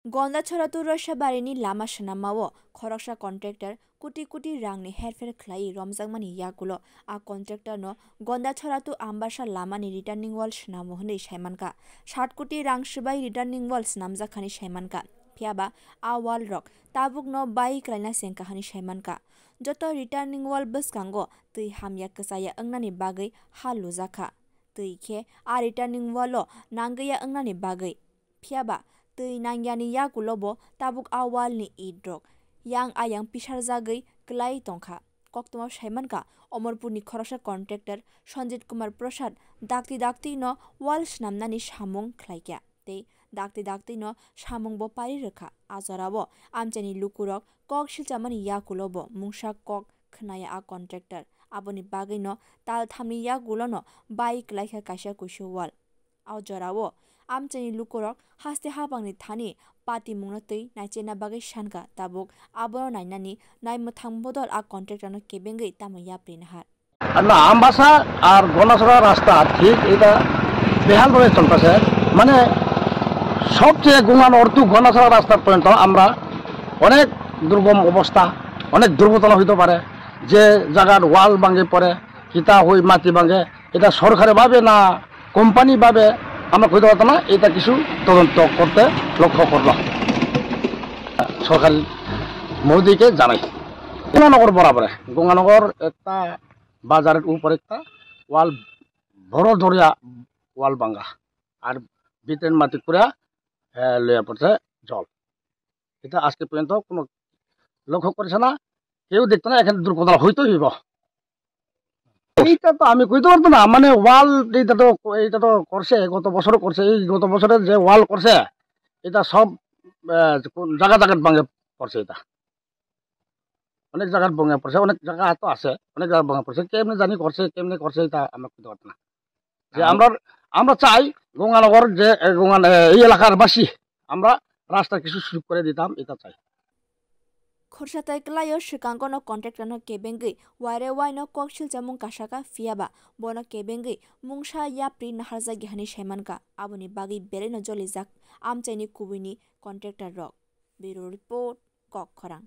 Gandhachhera-Raishabari Lama swnamo khorok contractor kuti rangni heer-pher khwlaiwi romjakmani yakulo a contractor no Gandhachhera ambasa Lamani returning wall swnamo hinwi saimanka 7 koti rang sbai returning wall swnamjakhani saimanka phiaba a wall rok tabuk no bai kraina sengka hani saimanka joto returning wall bwskango tui hamya kwchaya ongnani bagwi ha lujakha tui khe a returning wall o nangya ongnani bagwi phiaba tui nangyani yakulobo tabuk awal ni idrok yang ayang pisarjagui klai tongkha koktoma saimanka Omorpur ni khorok contractor Sanjit Kumar Prasad dakti no wall snamnani samung khlaikya tei dakti no samung bo pari rekha ajorabo amchaini lukorog koksilsamani yakulobo mungsa kok khwnaya a contractor aboni bagui no tal thamni yakulo no bai klaikha kaisa kuisu wall ajorabo amchaini lukorog haste habangni thani pati mungno tui naichena bagui sanka tabuk abono nainani naimthang bodol a contractor no kebengwi tamo yaprin har না আমবাসা আর গণাছড়া রাস্তা ঠিক এটা বেহালভাবে চলতেছে মানে সবচেয়ে গুণান অর্থ গণাছড়া রাস্তা পর্যন্ত আমরা অনেক দুর্গম অবস্থা অনেক দুর্ঘটনা হইতে পারে যে জায়গার ওয়াল ভাঙে পড়ে কিতা হই মাটি ভাঙে এটা সরকারিভাবে না কোম্পানিভাবে আমরা কইতে পারতাম না এটা কিছু তদন্ত করতে লক্ষ্য করলাম সরকারি মোদিকে জানাই গঙ্গানগর বরাবরে গঙ্গানগর একটা বাজারের উপর একটা ওয়াল বড় ধরিয়া ওয়াল ভাঙ্গা আর ভিতরের মাটি করে লইয়া পড়ছে জল এটা আজকে পর্যন্ত কোনো লক্ষ্য করেছে না কেউ দেখতো না এখানে দুর্ঘটনা হইতে হইব এইটা তো আমি কইতে পারতো না মানে ওয়াল এইটা তো করছে গত বছর করছে এই গত বছরের যে ওয়াল করছে এটা সব জায়গা ভাঙে পড়ছে এটা অনেক জায়গার ভাঙে পড়ছে অনেক জায়গা তো আছে অনেক জায়গা ভাঙে পড়ছে কেমনি জানি করছে কেমনি করছে এটা আমরা কইতে পারতো না যে আমরা চাই গঙ্গানগর যে এই এলাকার বাসী আমরা রাস্তা কিছু সুযোগ করে দিতাম এটা চাই khorsatai khwlaio swkangko no contractor no kebengwi wire wai no koksilsamung kasakha phiaba bono kebengwi mungsa yapri naharjagi hani saimanka aboni bagi bereno jolijak amchaini kubuni contractor rok bureau report kok khorang।